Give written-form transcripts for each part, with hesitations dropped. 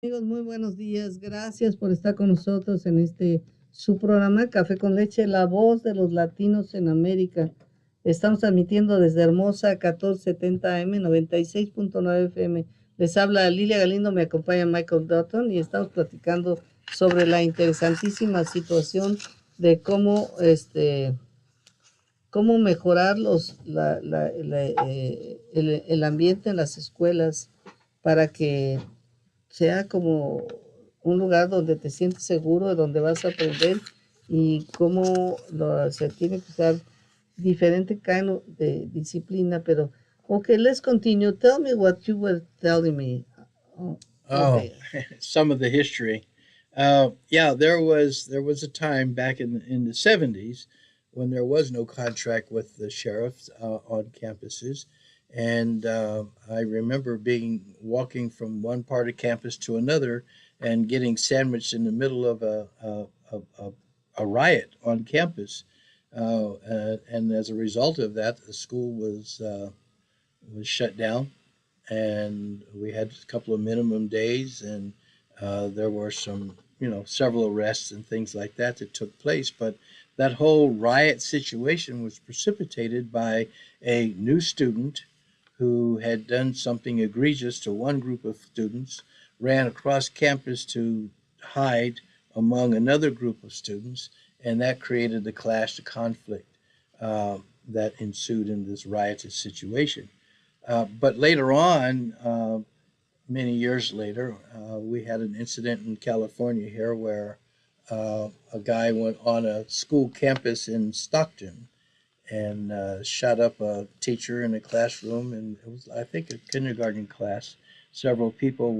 Amigos, muy buenos días. Gracias por estar con nosotros en su programa Café con Leche, la voz de los latinos en América. Estamos transmitiendo desde Hermosa 1470 AM 96.9 FM. Les habla Lilia Galindo, me acompaña Michael Dutton y estamos platicando sobre la interesantísima situación de cómo mejorar el ambiente en las escuelas para que sea como un lugar donde te sientes seguro, donde vas a aprender y cómo se tiene que usar diferente kind de disciplina, pero okay, let's continue. Tell me what you were telling me. Oh, Oh, some of the history. Yeah, there was a time back in the 70s when there was no contract with the sheriffs on campuses, and I remember being walking from one part of campus to another and getting sandwiched in the middle of a riot on campus, and as a result of that, the school was shut down and we had a couple of minimum days, and there were some, several arrests and things like that took place. But that whole riot situation was precipitated by a new student who had done something egregious to one group of students, ran across campus to hide among another group of students, and that created the clash, the conflict that ensued in this riotous situation. But later on, many years later, we had an incident in California here where a guy went on a school campus in Stockton and shot up a teacher in a classroom, and it was, I think, a kindergarten class. Several people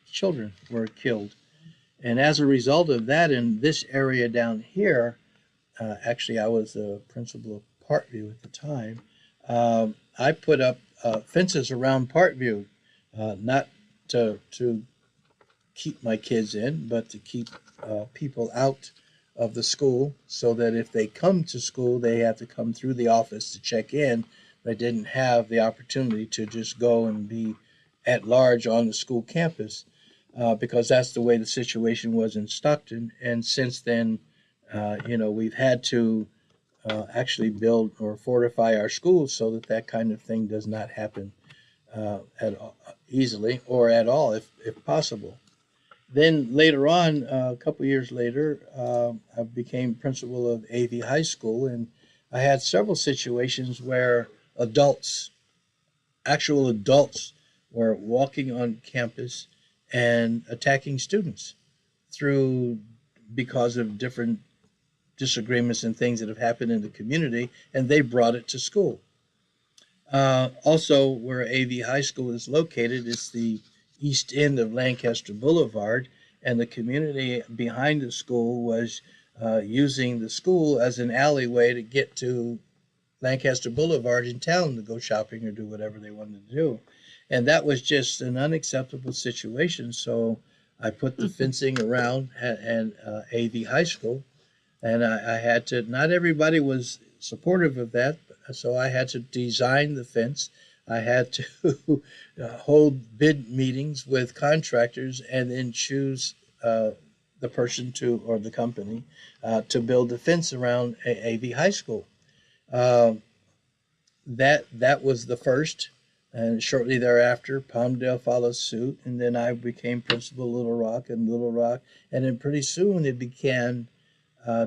children were killed. And as a result of that, in this area down here, actually, I was a principal of Parkview at the time. I put up fences around Parkview, not to keep my kids in, but to keep people out of the school, so that if they come to school, they have to come through the office to check in. They didn't have the opportunity to just go and be at large on the school campus, because that's the way the situation was in Stockton. And since then, we've had to actually build or fortify our schools so that that kind of thing does not happen easily or at all, if possible. Then later on, a couple of years later, I became principal of AV High School, and I had several situations where adults, actual adults, were walking on campus and attacking students through because of different disagreements and things that have happened in the community, and they brought it to school. Also, where AV High School is located, it's the east end of Lancaster Boulevard, and the community behind the school was using the school as an alleyway to get to Lancaster Boulevard in town to go shopping or do whatever they wanted to do. And that was just an unacceptable situation. So I put the fencing around and AV High School, and I had to. Not everybody was supportive of that, so I had to design the fence. I had to hold bid meetings with contractors and then choose the person to or the company to build the fence around AV High School. Uh, that was the first, and shortly thereafter, Palmdale followed suit, and then I became principal of Little Rock, and then pretty soon it began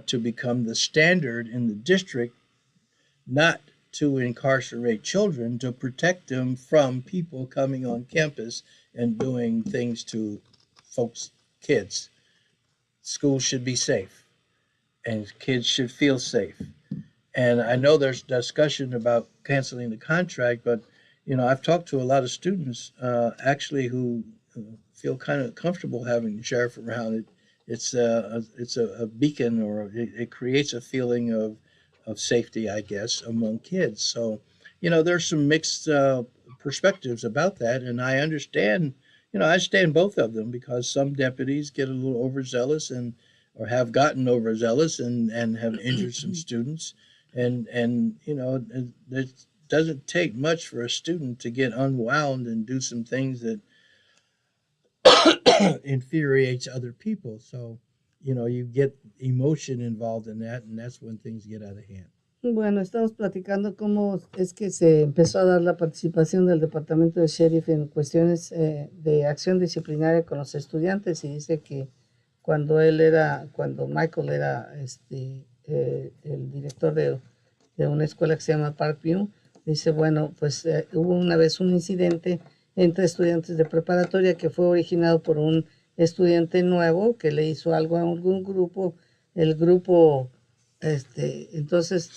to become the standard in the district not to incarcerate children, to protect them from people coming on campus and doing things to folks, kids. Schools should be safe, and kids should feel safe. And I know there's discussion about canceling the contract, but I've talked to a lot of students actually who feel kind of comfortable having the sheriff around. It's a beacon, or it creates a feeling of safety, I guess, among kids. So, there's some mixed perspectives about that, and I understand. I understand both of them, because some deputies get a little overzealous and or have gotten overzealous and have injured some students, and it doesn't take much for a student to get unwound and do some things that infuriates other people. So, you get emotion involved in that, and that's when things get out of hand. Bueno, estamos platicando cómo es que se empezó a dar la participación del departamento de sheriff en cuestiones de acción disciplinaria con los estudiantes, y dice que cuando Michael era el director de una escuela que se llama Parkview, dice, bueno, pues hubo una vez un incidente entre estudiantes de preparatoria que fue originado por un estudiante nuevo que le hizo algo a algún grupo. El grupo entonces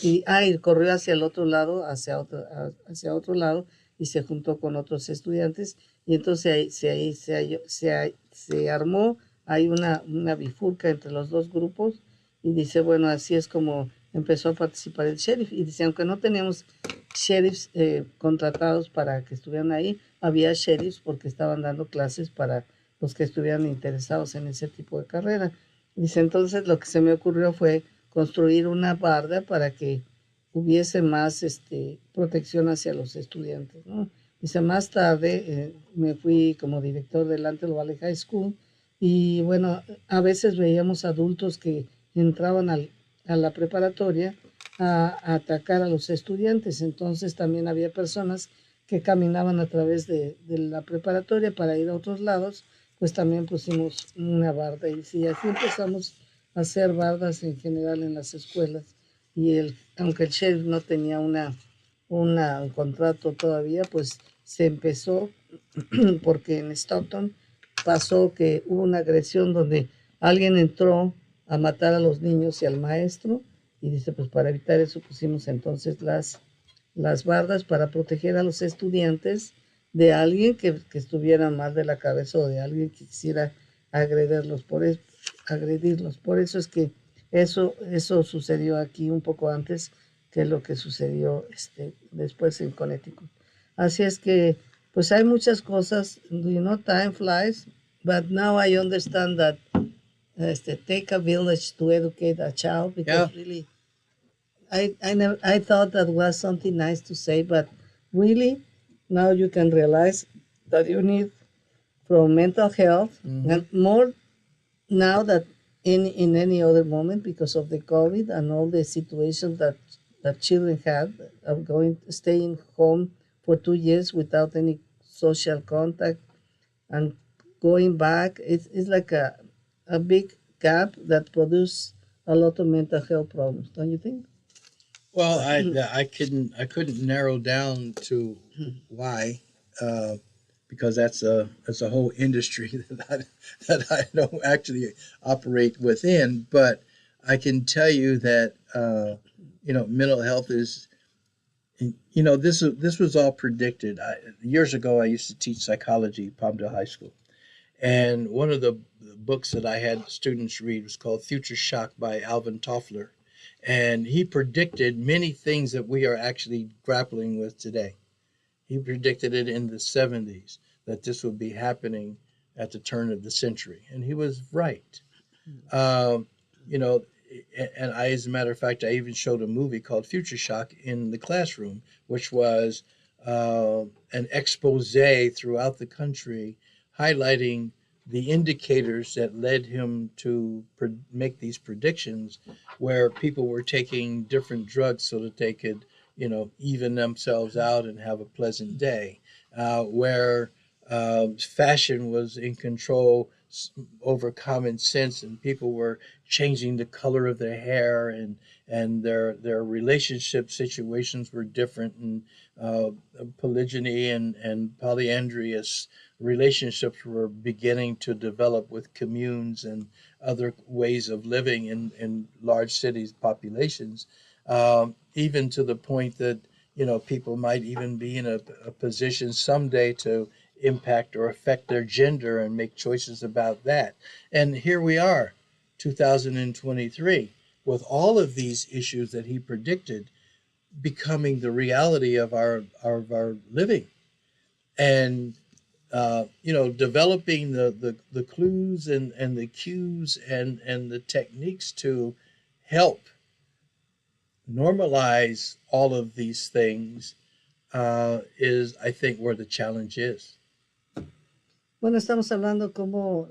corrió hacia el otro lado, hacia otro lado, y se juntó con otros estudiantes, y entonces se armó, hay una bifurca entre los dos grupos, y dice, bueno, así es como empezó a participar el sheriff. Y dice, aunque no teníamos sheriffs contratados para que estuvieran ahí, había sheriffs porque estaban dando clases para los que estuvieran interesados en ese tipo de carrera. Dice, entonces lo que se me ocurrió fue construir una barda para que hubiese más protección hacia los estudiantes, ¿no? Dice, más tarde me fui como director del Antelope Valley High School, y bueno, a veces veíamos adultos que entraban a la preparatoria a atacar a los estudiantes. Entonces también había personas que caminaban a través de la preparatoria para ir a otros lados, pues también pusimos una barda, y sí, así empezamos a hacer bardas en general en las escuelas. Y aunque el sheriff no tenía un contrato todavía, pues se empezó porque en Stockton pasó que hubo una agresión donde alguien entró a matar a los niños y al maestro, y dice, pues para evitar eso pusimos entonces las bardas para proteger a los estudiantes de alguien que estuviera mal de la cabeza, o de alguien que quisiera agredirlos. Por eso es que eso sucedió aquí un poco antes que lo que sucedió después en Connecticut. Así es que pues hay muchas cosas, time flies, but now I understand that take a village to educate a child, because really I thought that was something nice to say, but really now you can realize that you need from mental health, and more now that in any other moment, because of the COVID and all the situations that children had of staying home for 2 years without any social contact and going back, it's like a big gap that produces a lot of mental health problems, don't you think? Well, I couldn't narrow down to why, because that's a whole industry that I don't actually operate within. But I can tell you that mental health is, this was all predicted. Years ago, I used to teach psychology at Palmdale High School, and one of the books that I had students read was called Future Shock by Alvin Toffler. And he predicted many things that we are actually grappling with today. He predicted it in the 70s that this would be happening at the turn of the century. And he was right. And as a matter of fact, I even showed a movie called Future Shock in the classroom, which was an expose throughout the country highlighting the indicators that led him to make these predictions, where people were taking different drugs so that they could, even themselves out and have a pleasant day, where fashion was in control over common sense, and people were changing the color of their hair, and their relationship situations were different, and polygyny and polyandrous relationships were beginning to develop with communes and other ways of living in large cities populations, even to the point that people might even be in a position someday to impact or affect their gender and make choices about that. And here we are, 2023, with all of these issues that he predicted becoming the reality of our living. And developing the clues and the cues and the techniques to help normalize all of these things is, I think, where the challenge is. Bueno, estamos hablando como,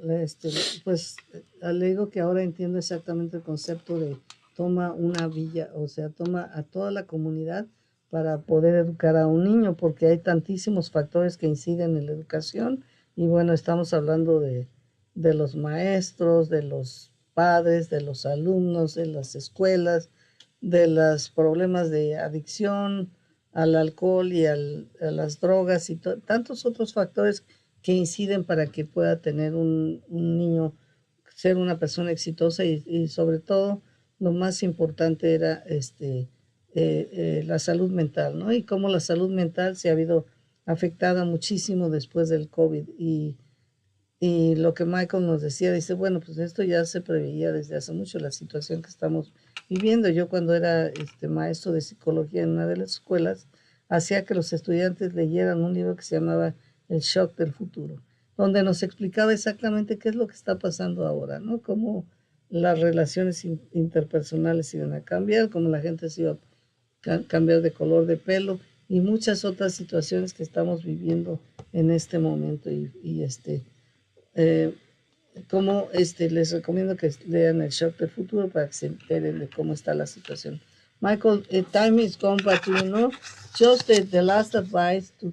pues, le digo que ahora entiendo exactamente el concepto de toma una villa, o sea, toma a toda la comunidad para poder educar a un niño, porque hay tantísimos factores que inciden en la educación. Y bueno, estamos hablando de los maestros, de los padres, de los alumnos, de las escuelas, de los problemas de adicción al alcohol y a las drogas y tantos otros factores que inciden para que pueda tener un niño, ser una persona exitosa y sobre todo lo más importante era la salud mental, ¿no? Y cómo la salud mental se ha habido afectada muchísimo después del COVID y lo que Michael nos decía, dice, bueno, pues esto ya se preveía desde hace mucho, la situación que estamos viviendo. Yo cuando era maestro de psicología en una de las escuelas, hacía que los estudiantes leyeran un libro que se llamaba El shock del futuro, donde nos explicaba exactamente qué es lo que está pasando ahora, ¿no? Cómo las relaciones interpersonales iban a cambiar, cómo la gente se iba a cambiar de color de pelo y muchas otras situaciones que estamos viviendo en este momento. Eh, como les recomiendo que lean El Shock del Futuro para que se enteren de cómo está la situación. Michael, time is gone, but just the last advice to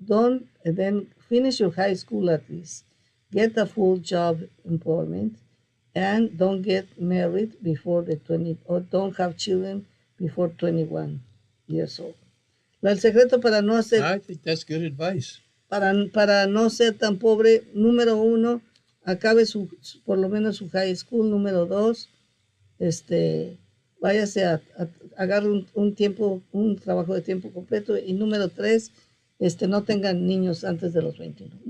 don't then finish your high school at least, get a full job employment, and don't get married before the 20 or don't have children before 21 years old. El secreto para no hacer I think that's good advice. Para no ser tan pobre, número uno, acabe por lo menos su high school. Número dos, váyase agarre un trabajo de tiempo completo. Y número tres, no tengan niños antes de los 21.